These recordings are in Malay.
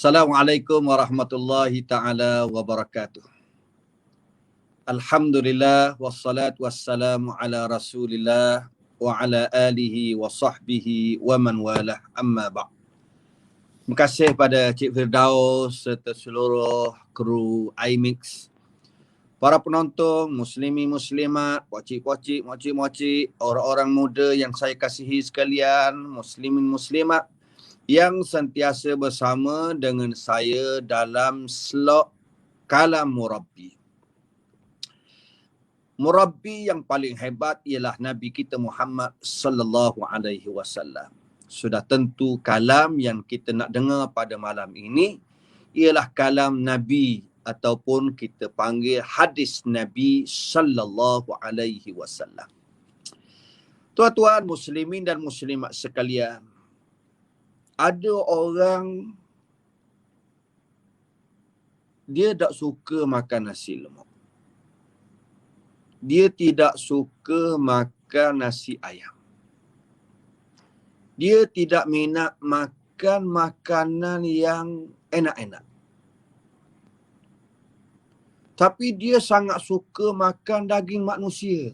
Assalamualaikum warahmatullahi ta'ala wabarakatuh. Alhamdulillah wassalatu wassalamu ala rasulillah wa ala alihi wa sahbihi wa man walah, amma ba'. Terima kasih pada Cik Firdaus serta seluruh kru iMix, para penonton, muslimi muslimat, pocik-pocik, mocik-mocik, orang-orang muda yang saya kasihi sekalian, muslimin muslimat yang sentiasa bersama dengan saya dalam slot Kalam Murabbi. Murabbi yang paling hebat ialah Nabi kita Muhammad sallallahu alaihi wasallam. Sudah tentu kalam yang kita nak dengar pada malam ini ialah kalam Nabi ataupun kita panggil hadis Nabi sallallahu alaihi wasallam. Tuan-tuan muslimin dan muslimat sekalian, ada orang dia tak suka makan nasi lemak. Dia tidak suka makan nasi ayam. Dia tidak minat makan makanan yang enak-enak. Tapi dia sangat suka makan daging manusia.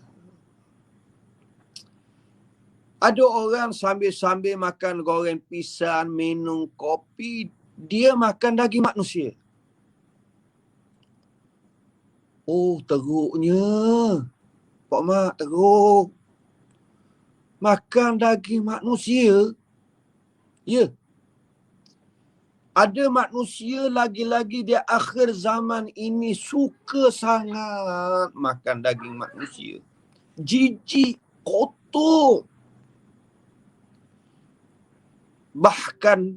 Ada orang sambil-sambil makan goreng pisang, minum kopi, dia makan daging manusia. Oh, teruknya. Pak Mak, teruk. Makan daging manusia. Ya. Ada manusia lagi-lagi di akhir zaman ini suka sangat makan daging manusia. Jijik, kotor. Bahkan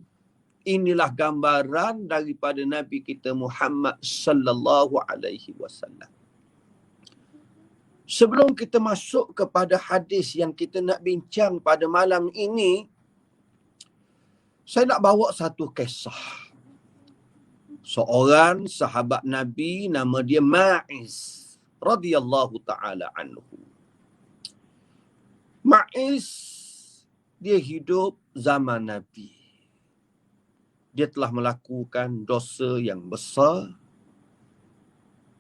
inilah gambaran daripada Nabi kita Muhammad sallallahu alaihi wasallam. Sebelum kita masuk kepada hadis yang kita nak bincang pada malam ini, saya nak bawa satu kisah. Seorang sahabat Nabi nama dia Ma'iz radhiyallahu taala anhu. Ma'iz dia hidup zaman Nabi. Dia telah melakukan dosa yang besar.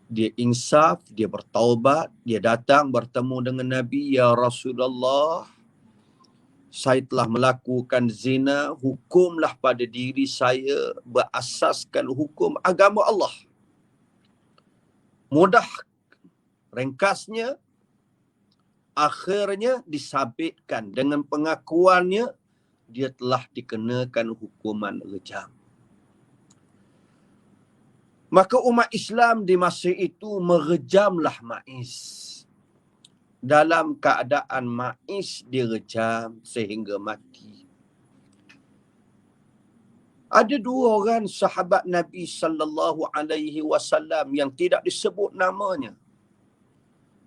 Dia insaf, dia bertaubat, dia datang bertemu dengan Nabi, ya Rasulullah, saya telah melakukan zina, hukumlah pada diri saya berasaskan hukum agama Allah. Mudah ringkasnya, akhirnya disabitkan dengan pengakuannya dia telah dikenakan hukuman rejam. Maka umat Islam di masa itu merejamlah Ma'iz. Dalam keadaan Ma'iz direjam sehingga mati. Ada dua orang sahabat Nabi sallallahu alaihi wasallam yang tidak disebut namanya.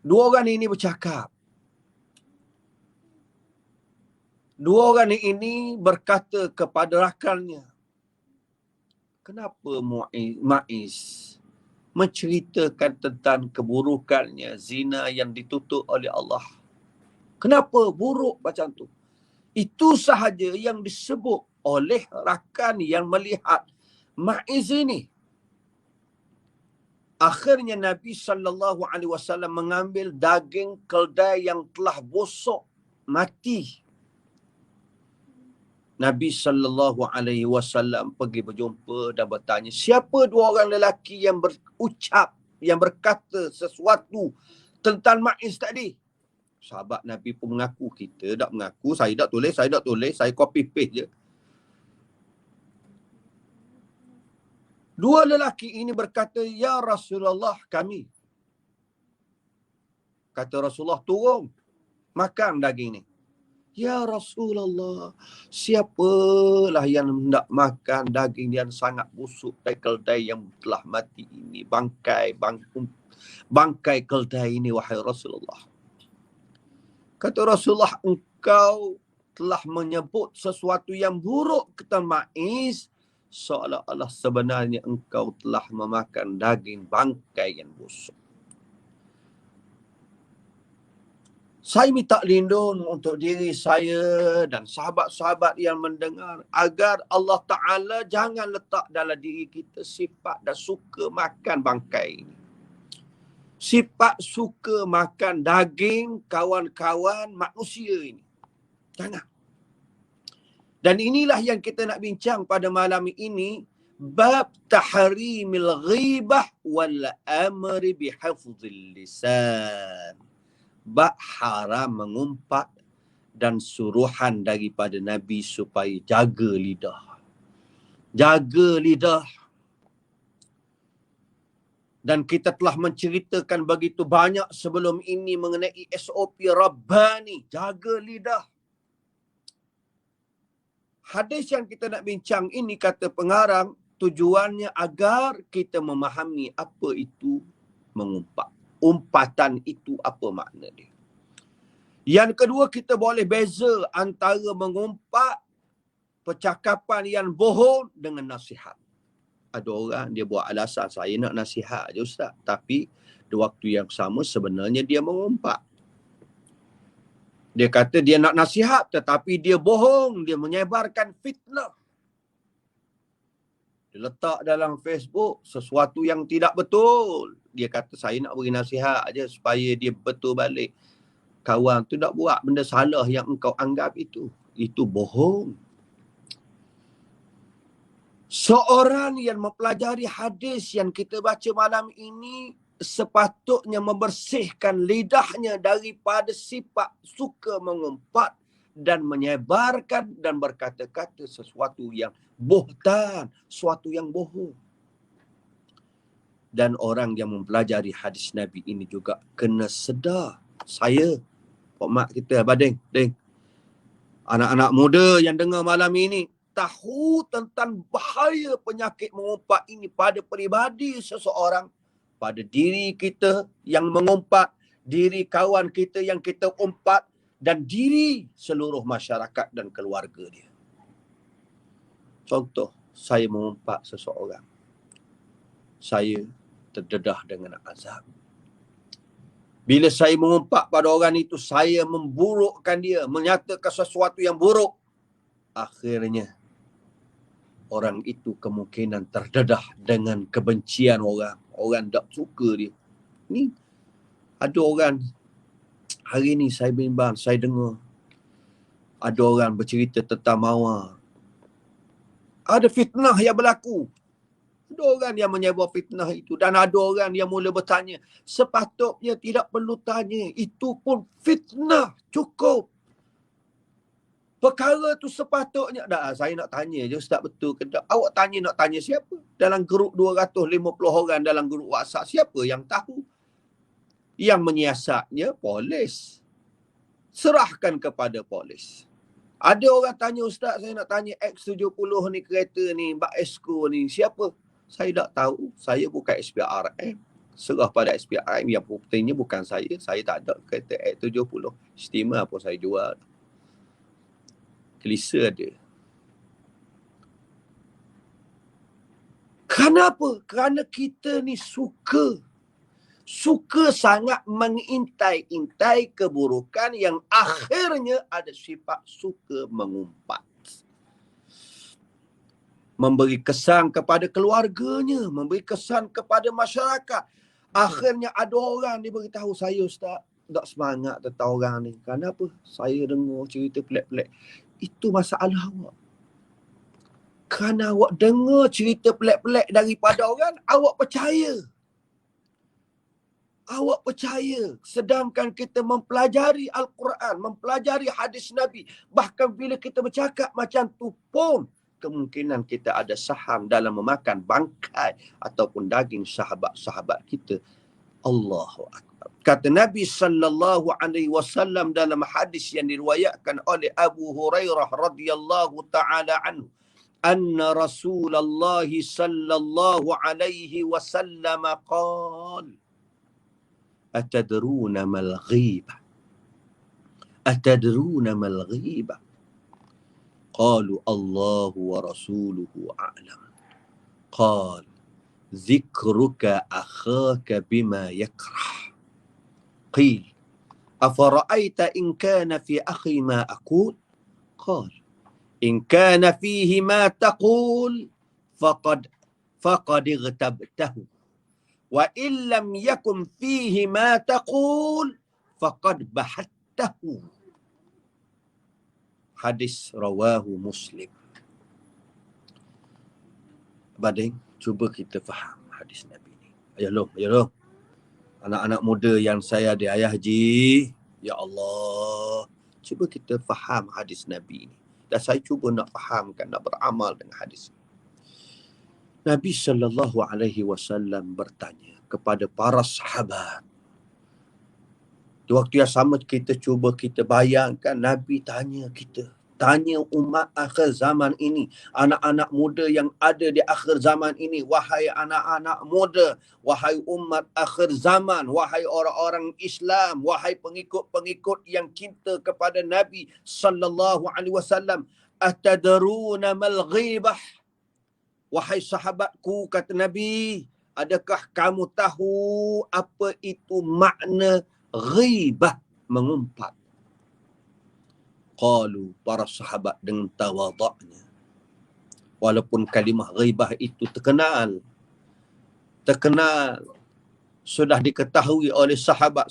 Dua orang ini bercakap. Dua orang ini berkata kepada rakannya, kenapa Ma'iz menceritakan tentang keburukannya, zina yang ditutup oleh Allah? Kenapa buruk macam tu? Itu sahaja yang disebut oleh rakan yang melihat Ma'iz ini. Akhirnya Nabi sallallahu alaihi wasallam mengambil daging keldai yang telah busuk, mati. Nabi sallallahu alaihi wasallam pergi berjumpa dan bertanya, siapa dua orang lelaki yang berucap, yang berkata sesuatu tentang Ma'iz tadi? Sahabat Nabi pun mengaku, kita tak mengaku, saya tak tulis, saya copy paste je. Dua lelaki ini berkata, ya Rasulullah, kami. Kata Rasulullah, turun, makan daging ni. Ya Rasulullah, siapalah yang hendak makan daging yang sangat busuk dari keldai yang telah mati ini, bangkai keldai ini, wahai Rasulullah. Kata Rasulullah, engkau telah menyebut sesuatu yang buruk kata Ma'iz, seolah-olah sebenarnya engkau telah memakan daging bangkai yang busuk. Saya minta lindung untuk diri saya dan sahabat-sahabat yang mendengar agar Allah Ta'ala jangan letak dalam diri kita sifat dan suka makan bangkai ini. Sifat suka makan daging kawan-kawan manusia ini. Jangan. Dan inilah yang kita nak bincang pada malam ini. Bab tahrimil ghibah wal amri bihafzil lisan. Bab haram mengumpat dan suruhan daripada Nabi supaya jaga lidah. Jaga lidah. Dan kita telah menceritakan begitu banyak sebelum ini mengenai SOP Rabbani. Jaga lidah. Hadis yang kita nak bincang ini kata pengarang, tujuannya agar kita memahami apa itu mengumpat. Umpatan itu apa makna dia. Yang kedua, kita boleh beza antara mengumpat percakapan yang bohong dengan nasihat. Ada orang dia buat alasan, saya nak nasihat je Ustaz. Tapi di waktu yang sama sebenarnya dia mengumpat. Dia kata dia nak nasihat tetapi dia bohong. Dia menyebarkan fitnah. Dia letak dalam Facebook sesuatu yang tidak betul. Dia kata saya nak beri nasihat aja supaya dia betul balik. Kawan tu tak buat benda salah yang engkau anggap itu. Itu bohong. Seorang yang mempelajari hadis yang kita baca malam ini sepatutnya membersihkan lidahnya daripada sifat suka mengumpat dan menyebarkan dan berkata-kata sesuatu yang buhtan, sesuatu yang bohong. Dan orang yang mempelajari hadis Nabi ini juga kena sedar. Saya, Pak Mak kita, Abadeng, anak-anak muda yang dengar malam ini, tahu tentang bahaya penyakit mengumpat ini pada peribadi seseorang, pada diri kita yang mengumpat, diri kawan kita yang kita umpat, dan diri seluruh masyarakat dan keluarga dia. Contoh, saya mengumpat seseorang. Saya terdedah dengan azab. Bila saya mengumpat pada orang itu, saya memburukkan dia, menyatakan sesuatu yang buruk. Akhirnya, orang itu kemungkinan terdedah dengan kebencian orang. Orang tak suka dia. Ni, ada orang, hari ni saya bimbang, saya dengar. Ada orang bercerita tentang Mawar. Ada fitnah yang berlaku. Ada orang yang menyebar fitnah itu. Dan ada orang yang mula bertanya. Sepatutnya tidak perlu tanya. Itu pun fitnah. Cukup. Perkara tu sepatutnya. Dah, saya nak tanya je Ustaz, betul ke tak? Awak tanya nak tanya siapa? Dalam grup 250 orang dalam grup WhatsApp. Siapa yang tahu? Yang menyiasatnya polis. Serahkan kepada polis. Ada orang tanya, Ustaz, saya nak tanya X70 ni kereta ni, Mbak Esko ni, siapa? Saya tak tahu. Saya bukan SPRM. Serah pada SPRM yang buktinya bukan saya. Saya tak ada kereta X70. Steamer apa saya jual. Kelisa ada. Kenapa? Kerana kita ni suka sangat mengintai-intai keburukan yang akhirnya ada sifat suka mengumpat. Memberi kesan kepada keluarganya, memberi kesan kepada masyarakat. Akhirnya ada orang dia beritahu saya, Ustaz, tak semangat tentang orang ni. Kenapa? Saya dengar cerita pelik-pelik. Itu masalah awak. Kerana awak dengar cerita pelik-pelik daripada orang, awak percaya. Awak percaya. Sedangkan kita mempelajari Al-Quran, mempelajari hadis Nabi. Bahkan bila kita bercakap macam tu pun, kemungkinan kita ada saham dalam memakan bangkai ataupun daging sahabat-sahabat kita. Allahu Akbar. Kata Nabi sallallahu alaihi wasallam dalam hadis yang diriwayatkan oleh Abu Hurairah radhiyallahu taala anhu, anna Rasulullah sallallahu alaihi wasallam qala atadruna mal ghibah, atadruna mal ghibah, qalu Allahu wa rasuluhu a'lam, qala zikruka akhaka bima yakrah, qil Afara'aita in kana fi akhi ma aqul? Qal in kana fihi ma taqul faqad ightabtahu wa in lam yakun fihi ma taqul faqad bahattahu. Hadis rawahu Muslim. Bading, cuba kita faham hadis Nabi ni. Ayah lo. Anak-anak muda yang saya ada, ayah Haji, ya Allah, cuba kita faham hadis Nabi ni. Dan saya cuba nak fahamkan, nak beramal dengan hadis. Nabi SAW bertanya kepada para sahabat. Di waktu yang sama kita cuba kita bayangkan Nabi tanya kita, tanya umat akhir zaman ini, anak-anak muda yang ada di akhir zaman ini, wahai anak-anak muda, wahai umat akhir zaman, wahai orang-orang Islam, wahai pengikut-pengikut yang cinta kepada Nabi sallallahu alaihi wasallam, atadruna mal ghibah? Wahai sahabatku, kata Nabi, adakah kamu tahu apa itu makna ghibah, mengumpat? Qalu, para sahabat dengan tawaduknya. Walaupun kalimah ghibah itu terkenal, sudah diketahui oleh sahabat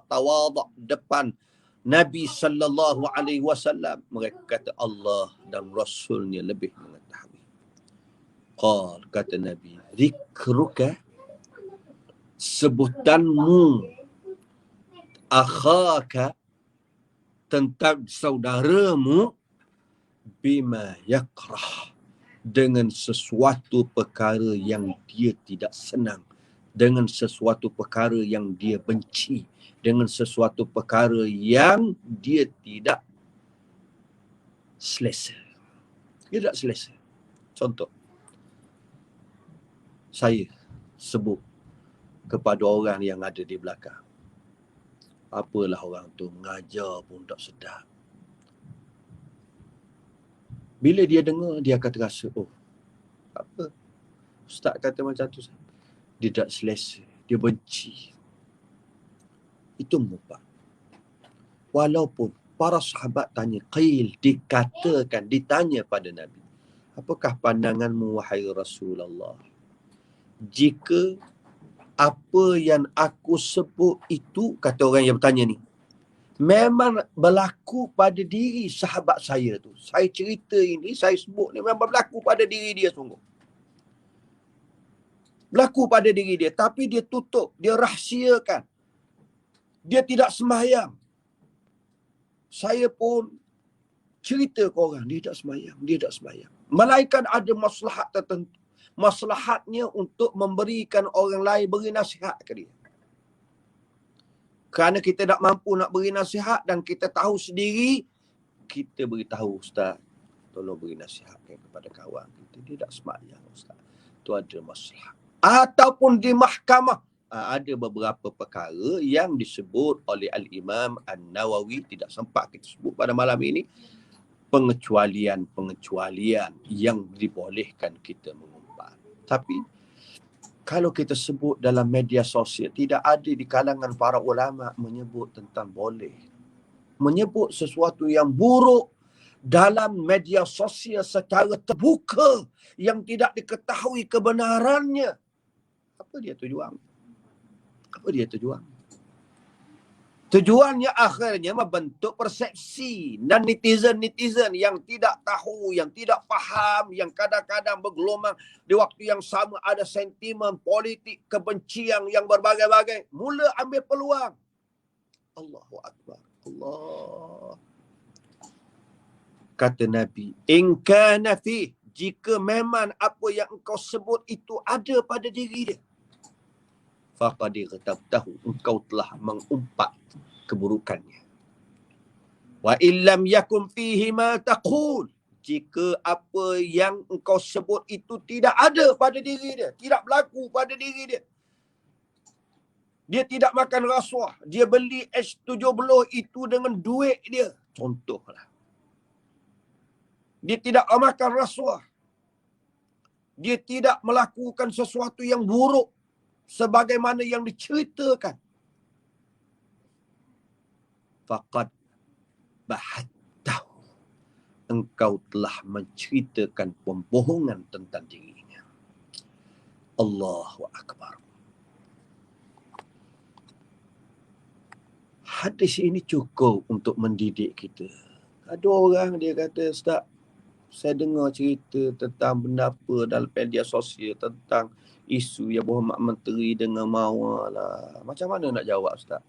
tawaduk depan Nabi sallallahu alaihi wasallam. Mereka kata Allah dan Rasulnya lebih mengetahui. Qal, kata Nabi, zikruka, sebutanmu, akhaka, tentang saudaramu, bima yakrah, dengan sesuatu perkara yang dia tidak senang, dengan sesuatu perkara yang dia benci, dengan sesuatu perkara yang dia tidak selesa. Dia tak selesa. Contoh, saya sebut kepada orang yang ada di belakang, apalah orang tu mengajar pun tak sedap. Bila dia dengar, dia akan terasa, oh, apa? Ustaz kata macam tu. Dia tak selesa, dia benci. Itu mengumpat. Walaupun para sahabat tanya, qil, dikatakan, ditanya pada Nabi, apakah pandanganmu wahai Rasulullah, jika apa yang aku sebut itu, kata orang yang bertanya ni, memang berlaku pada diri sahabat saya tu. Saya cerita ini, saya sebut ni memang berlaku pada diri dia sungguh. Berlaku pada diri dia, tapi dia tutup, dia rahsiakan. Dia tidak sembahyang. Saya pun cerita ke orang, dia tak sembahyang. Melainkan ada maslahat tertentu. Maslahatnya untuk memberikan orang lain, beri nasihat ke dia. Kerana kita tak mampu nak beri nasihat dan kita tahu sendiri, kita beritahu, Ustaz, tolong beri nasihat kepada kawan kita, dia tak sembahyang, Ustaz. Itu ada masalah. Ataupun di mahkamah, ada beberapa perkara yang disebut oleh Al-Imam An-Nawawi, tidak sempat kita sebut pada malam ini, pengecualian yang dibolehkan kita mengumpat. Tapi kalau kita sebut dalam media sosial, tidak ada di kalangan para ulama menyebut tentang boleh. Menyebut sesuatu yang buruk dalam media sosial secara terbuka yang tidak diketahui kebenarannya. Apa dia tujuan? Tujuannya akhirnya membentuk persepsi, dan netizen yang tidak tahu, yang tidak faham, yang kadang-kadang bergelumang di waktu yang sama ada sentimen politik kebencian yang berbagai-bagai, mula ambil peluang. Allahu Akbar. Allah. Kata Nabi, in kana fi, jika memang apa yang engkau sebut itu ada pada diri dia, faqad ightabtahu, engkau telah mengumpat keburukannya. Wa illam yakun fihi ma taqul, jika apa yang engkau sebut itu tidak ada pada diri dia, tidak berlaku pada diri dia, dia tidak makan rasuah, dia beli S70 itu dengan duit dia, contohlah, dia tidak makan rasuah, dia tidak melakukan sesuatu yang buruk sebagaimana yang diceritakan, faqad bahattahu, engkau telah menceritakan pembohongan tentang dirinya. Allahu Akbar. Hadis ini cukup untuk mendidik kita. Ada orang dia kata, Ustaz, saya dengar cerita tentang benda apa dalam media sosial tentang isu yang Muhammad Menteri dengan Mawar lah. Macam mana nak jawab, Ustaz?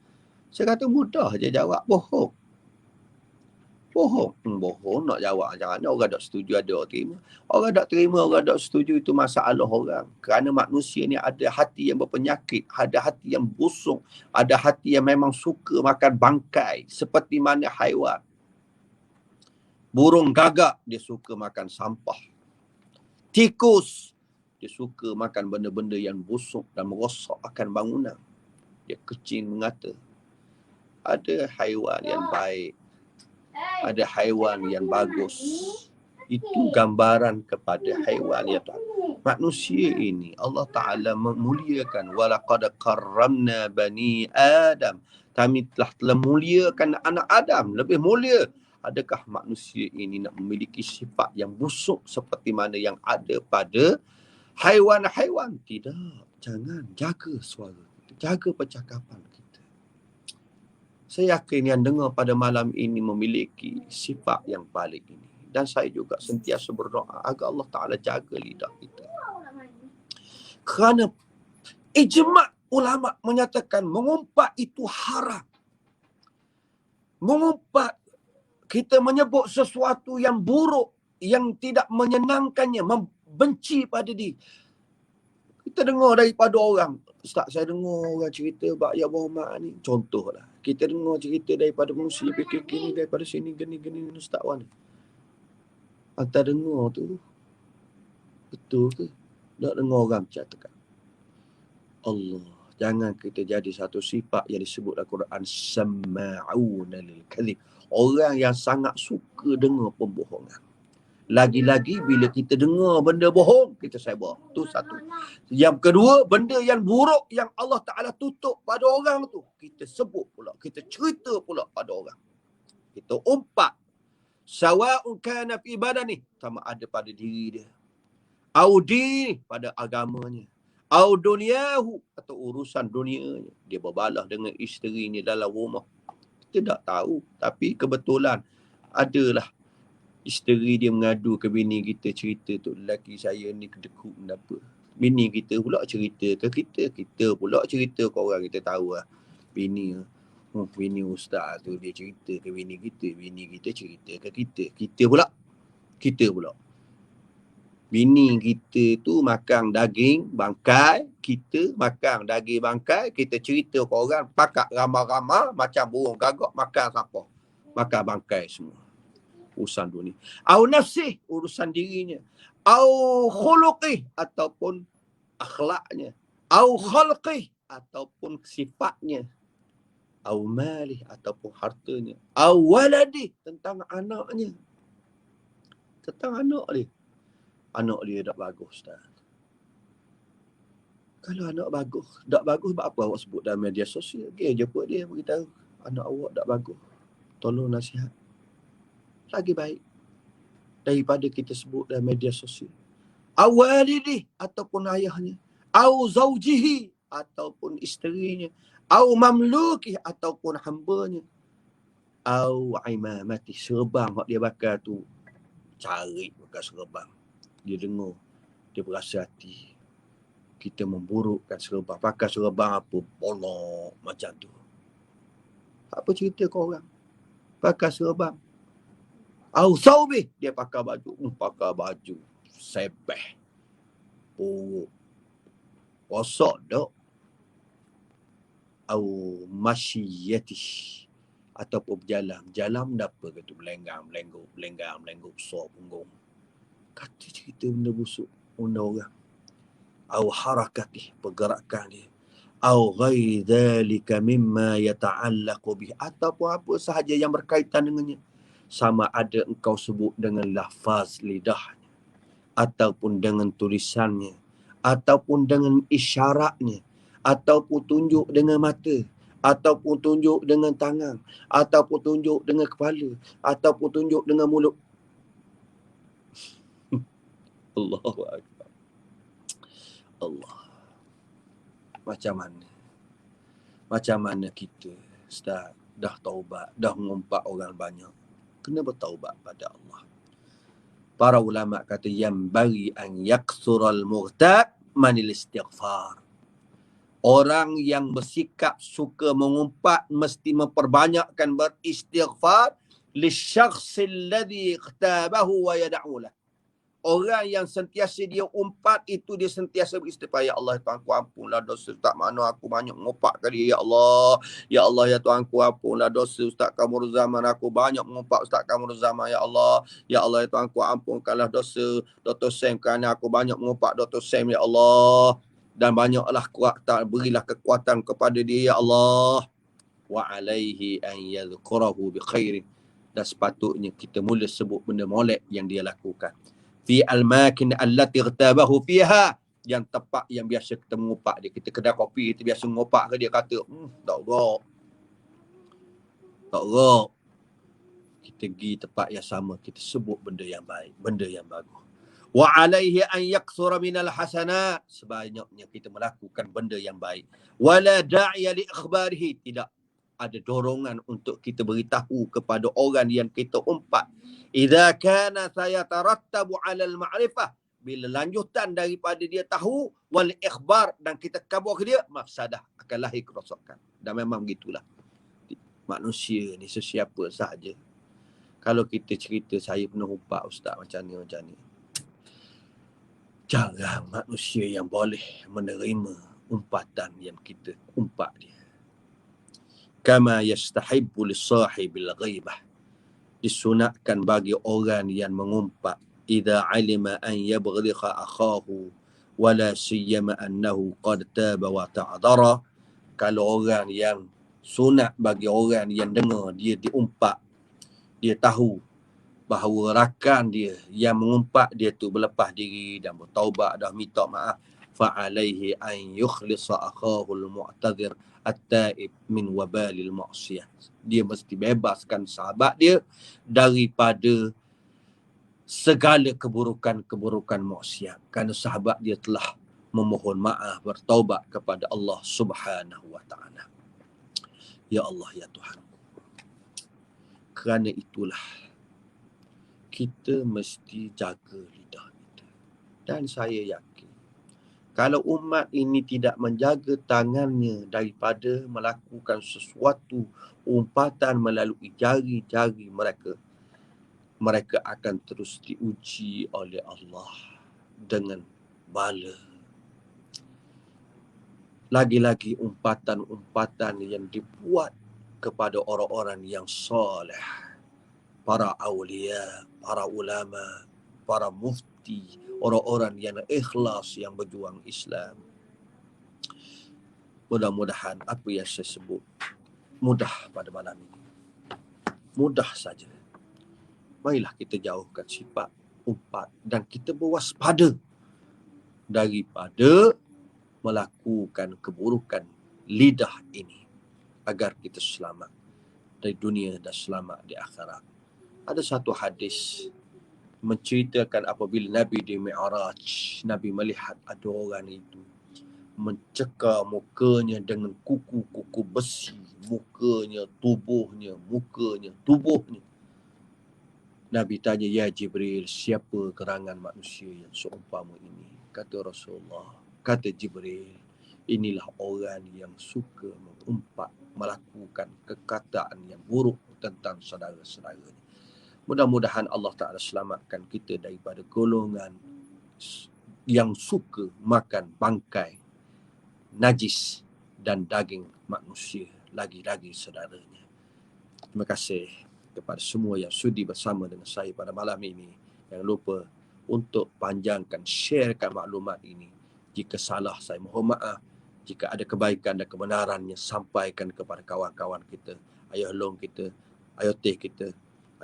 Saya kata mudah je jawab, bohong. Bohong nak jawab macam mana? Orang tak setuju, ada orang terima. Orang tak terima, orang tak setuju, itu masalah orang. Kerana manusia ni ada hati yang berpenyakit, ada hati yang busuk, ada hati yang memang suka makan bangkai seperti mana haiwan. Burung gagak dia suka makan sampah. Tikus dia suka makan benda-benda yang busuk dan merosak akan bangunan. Dia kecil mengata. Ada haiwan yang baik, ada haiwan yang bagus. Itu gambaran kepada haiwan ya Tuhan. Manusia ini Allah Ta'ala memuliakan. Walaqad karramna bani Adam. Kami telah muliakan anak Adam. Lebih mulia. Adakah manusia ini nak memiliki sifat yang busuk seperti mana yang ada pada haiwan-haiwan? Tidak. Jangan. Jaga suara kita. Jaga percakapan kita. Saya yakin yang dengar pada malam ini memiliki sifat yang balik ini. Dan saya juga sentiasa berdoa agar Allah Ta'ala jaga lidah kita. Kerana ijma' ulama' menyatakan mengumpat itu haram. Mengumpat, kita menyebut sesuatu yang buruk, yang tidak menyenangkannya, membenci pada dia. Kita dengar daripada orang. Ustaz, saya dengar orang cerita Bakya Muhammad ni. Contohlah. Kita dengar cerita daripada manusia PKK ni, daripada sini, gini, Ustaz Wan. Hantar dengar tu, betul ke? Tak dengar orang cakap. Allah, jangan kita jadi satu sifat yang disebut dalam Quran, samma'una lil kadhib. Orang yang sangat suka dengar pembohongan. Lagi-lagi bila kita dengar benda bohong, kita sabar. Tu satu. Yang kedua, benda yang buruk yang Allah Ta'ala tutup pada orang tu, kita sebut pula, kita cerita pula pada orang. Kita umpat. Sawa'un kana fi badani, sama ada pada diri dia. Au dini, pada agamanya. Au dunyahu, atau urusan dunianya. Dia berbalah dengan isterinya dalam rumah. Kita tak tahu. Tapi kebetulan adalah isteri dia mengadu ke bini kita, cerita tu, lelaki saya ni kedekut kenapa. Bini kita pula cerita ke kita, kita pula cerita ke orang, kita tahu lah. Bini ustaz tu dia cerita ke bini kita cerita ke kita pula. Bini kita tu makan daging bangkai, kita makan daging bangkai, kita cerita ke orang, pakat ramah-ramah macam burung gagak makan siapa? Makan bangkai semua. Urusan dunia. Au nafsih, urusan dirinya. Au khuluqih, ataupun akhlaknya. Au khalqih, ataupun sifatnya. Au malih, ataupun hartanya. Au waladih, tentang anaknya. Tentang anak dia. Anak dia tak bagus, tak? Kalau anak bagus, tak bagus, apa awak sebut dalam media sosial? Dia jemput dia, beritahu anak awak tak bagus. Tolong nasihat. Lagi baik daripada kita sebut dalam media sosial. Awalidih, ataupun ayahnya. Au zawjihi, ataupun isterinya. Au mamluki, ataupun hambanya. Au imamati, serban yang dia bakar tu. Cari bakar serban. Dia dengar, dia berasa hati. Kita memburukkan serban. Pakai serban apa? Bolok macam tu. Apa cerita kau orang? Pakai serban. Au saubih, dia pakai baju sebeh. Buruk. Rosak dok. Au masyiyatih, ataupun berjalan apa kata, melenggang, besar punggung. Kata cerita benda busuk, benda orang. Au harakatih, pergerakan dia. Au ghairi dhalika mimma yata'allaqu bih, ataupun apa sahaja yang berkaitan dengannya. Sama ada engkau sebut dengan lafaz lidahnya, ataupun dengan tulisannya, ataupun dengan isyaratnya, ataupun tunjuk dengan mata, ataupun tunjuk dengan tangan, ataupun tunjuk dengan kepala, ataupun tunjuk dengan mulut. Allahu Akbar. Allah. Macam mana kita, Ustaz, dah taubat, dah mengumpat orang banyak. Kena bertaubat pada Allah. Para ulama kata yang bagi an yaksural murtad manil istighfar. Orang yang bersikap suka mengumpat mesti memperbanyakkan beristighfar lisyakhsil ladzi ikhtabahu wa yad'u lah. Orang yang sentiasa dia umpat itu dia sentiasa beristighfar. Ya Allah, Tuhan aku ampunlah dosa Ustaz mana aku banyak mengumpat kali. Ya Allah. Ya Allah, ya Tuhan aku ampunlah dosa Ustaz Kamur Zaman. Aku banyak mengumpat Ustaz Kamur Zaman. Ya Allah. Ya Allah, ya Tuhan aku ampunkanlah dosa Dr. Sam kerana aku banyak mengumpat Dr. Sam. Ya Allah. Dan banyaklah kuatan, berilah kekuatan kepada dia. Ya Allah. Wa alaihi an yadhkurahu bi khairin. Dan sepatutnya kita mula sebut benda molek yang dia lakukan. Fi al-makin allati irtabahu fiha, yang tempat yang biasa kita mengupak dia. Kita kedai kopi kita biasa mengupak ke dia kata, tak rok. Kita pergi tempat yang sama, kita sebut benda yang baik, benda yang bagus. Wa alaihi an yakthura minal hasanat, sebanyaknya kita melakukan benda yang baik. Wala da'iya li ikhbarihi, tidak ada dorongan untuk kita beritahu kepada orang yang kita umpat. Idza kana sayatarattabu 'ala al-ma'rifah, bila lanjutan daripada dia tahu, wal ikhbar, dan kita khabar ke dia, mafsadah, akan lahir kerosakan. Dan memang begitulah. Manusia ni sesiapa sahaja. Kalau kita cerita saya pernah umpat Ustaz macam ni. Jarang manusia yang boleh menerima umpatan yang kita umpat dia. Kama yastahibbu lisahibil ghaibah, disunatkan bagi orang yang mengumpat, idza alima an yabghidha akhahu wala siyama annahu qad taba wa ta'dara. Kalau orang yang sunat bagi orang yang dengar dia diumpat, dia tahu bahawa rakan dia yang mengumpat dia tu berlepas diri dan bertaubat, dah minta maaf, fa alaihi an yukhlisa akhahu al-mu'tadhir at-taib min wabalil ma'siyah. Dia mesti bebaskan sahabat dia daripada segala keburukan-keburukan maksiat, kerana sahabat dia telah memohon maaf, bertaubat kepada Allah Subhanahu wa taala. Ya Allah, ya Tuhan. Kerana itulah kita mesti jaga lidah kita. Dan saya yakin kalau umat ini tidak menjaga tangannya daripada melakukan sesuatu umpatan melalui jari-jari mereka, mereka akan terus diuji oleh Allah dengan bala. Lagi-lagi umpatan-umpatan yang dibuat kepada orang-orang yang soleh, para awliya, para ulama, para mufti, orang-orang yang ikhlas, yang berjuang Islam. Mudah-mudahan apa yang saya sebut mudah pada malam ini. Mudah saja. Marilah kita jauhkan sifat umpat dan kita berwaspada daripada melakukan keburukan lidah ini agar kita selamat dari dunia dan selamat di akhirat. Ada satu hadis menceritakan apabila Nabi di Mi'raj, Nabi melihat ada orang itu mencekar mukanya dengan kuku-kuku besi, mukanya, tubuhnya. Nabi tanya, ya Jibril, siapa gerangan manusia yang seumpama ini? Kata Rasulullah, kata Jibril, inilah orang yang suka mengumpat, melakukan kekataan yang buruk tentang saudara-saudaranya. Mudah-mudahan Allah Ta'ala selamatkan kita daripada golongan yang suka makan bangkai, najis dan daging manusia, lagi-lagi saudaranya. Terima kasih kepada semua yang sudi bersama dengan saya pada malam ini. Jangan lupa untuk panjangkan, sharekan maklumat ini. Jika salah, saya mohon maaf. Jika ada kebaikan dan kebenarannya, sampaikan kepada kawan-kawan kita, ayah long kita, ayah teh kita,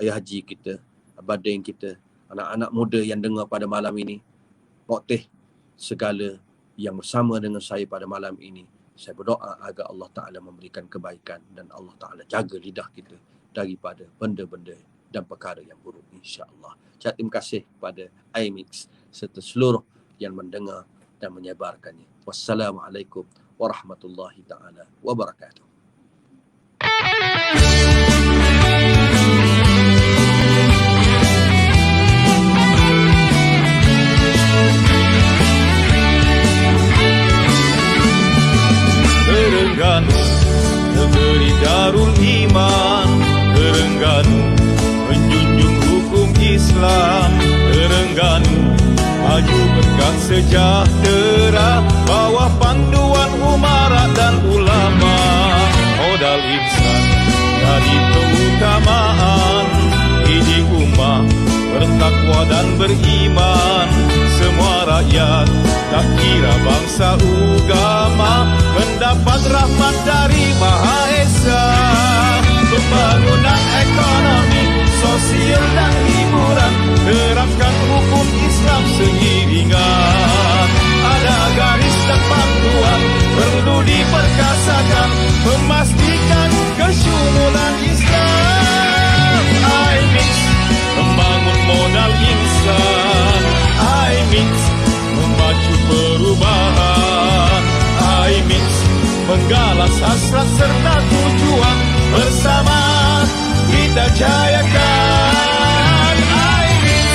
ayah haji kita, abadeng kita, anak-anak muda yang dengar pada malam ini, moktih segala yang bersama dengan saya pada malam ini. Saya berdoa agar Allah Ta'ala memberikan kebaikan dan Allah Ta'ala jaga lidah kita daripada benda-benda dan perkara yang buruk, insya-Allah. Terima kasih kepada iMix serta seluruh yang mendengar dan menyebarkannya. Wassalamualaikum warahmatullahi taala wabarakatuh. Terengganu, negeri Darul Iman. Terengganu, menjunjung hukum Islam. Terengganu, maju berkah sejahtera, bawah panduan umarat dan ulama. Modal insan jadi keutamaan, didik ummah bertakwa dan beriman. Semua rakyat, tak kira bangsa agama, mendapat rahmat dari Maha Esa. Pembangunan ekonomi, sosial dan hiburan, terapkan hukum Islam seiringan. Ada garis depan Tuhan, perlu diperkasakan, memastikan kesyumulan Islam. iMix membangun modal insan, iMix memacu perubahan, iMix menggalas hasrat serta tujuan, bersama kita jayakan. iMix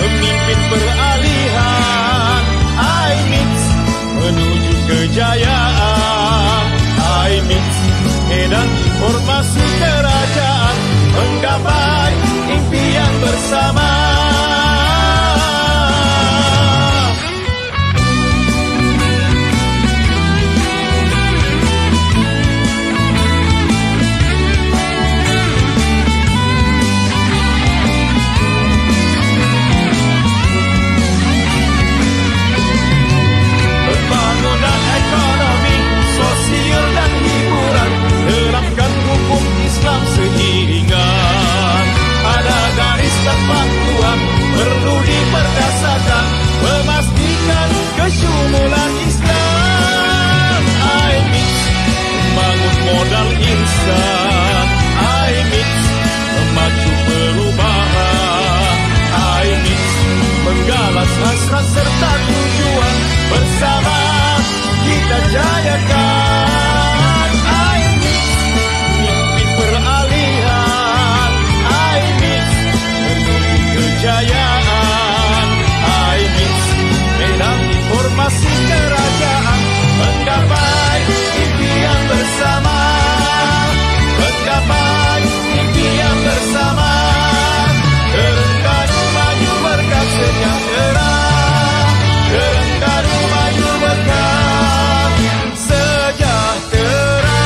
memimpin peralihan, iMix menuju kejayaan. iMix medan informasi kerajaan, menggapai impian bersama. Pembangunan ekonomi, sosial dan hiburan, terapkan hukum Islam seiringan. Ada garis depan Tuhan, perlu diperkasakan, memastikan kesyumulan Islam. iMix membangun modal insan, iMix memacu perubahan, iMix menggalas hasrat serta tujuan, bersama kita jayakan. iMix memimpin peralihan, iMix menuju kejayaan. iMix medan informasi kerajaan, menggapai impian bersama, menggapai impian bersama. Terengganu maju berkah sejahtera, Terengganu maju berkah sejahtera.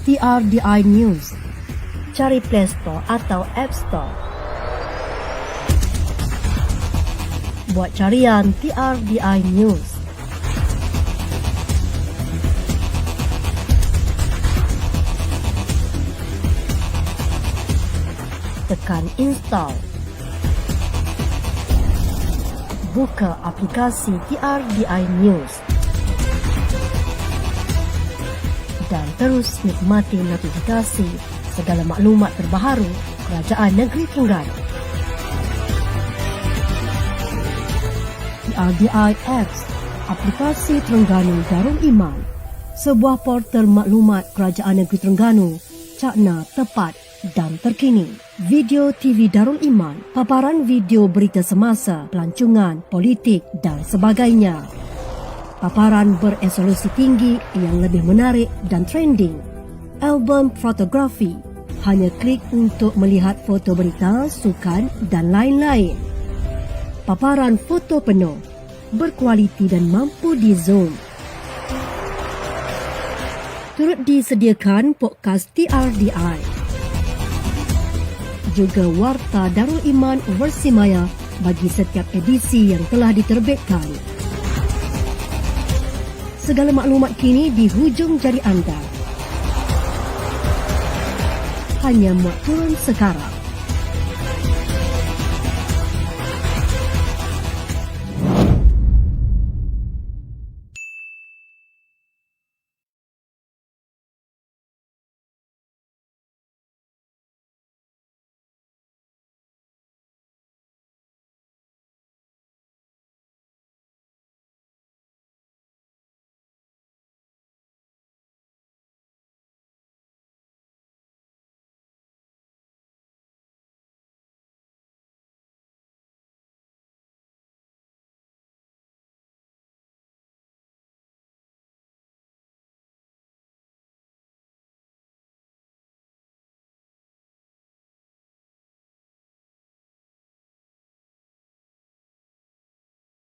TRDI News. Cari Play Store atau App Store. Buat carian TRDI News. Tekan install. Buka aplikasi TRDI News. Dan terus nikmati notifikasi segala maklumat terbaru Kerajaan Negeri Terengganu. TRDI Apps, aplikasi Terengganu Darul Iman, sebuah portal maklumat Kerajaan Negeri Terengganu, cakna, tepat dan terkini. Video TV Darul Iman, paparan video berita semasa, pelancongan, politik dan sebagainya. Paparan beresolusi tinggi yang lebih menarik dan trending. Album fotografi, hanya klik untuk melihat foto berita, sukan dan lain-lain. Paparan foto penuh, berkualiti dan mampu di zoom. Turut disediakan podcast TRDI. Juga Warta Darul Iman versi maya bagi setiap edisi yang telah diterbitkan. Segala maklumat kini di hujung jari anda. Hanya muat turun sekarang.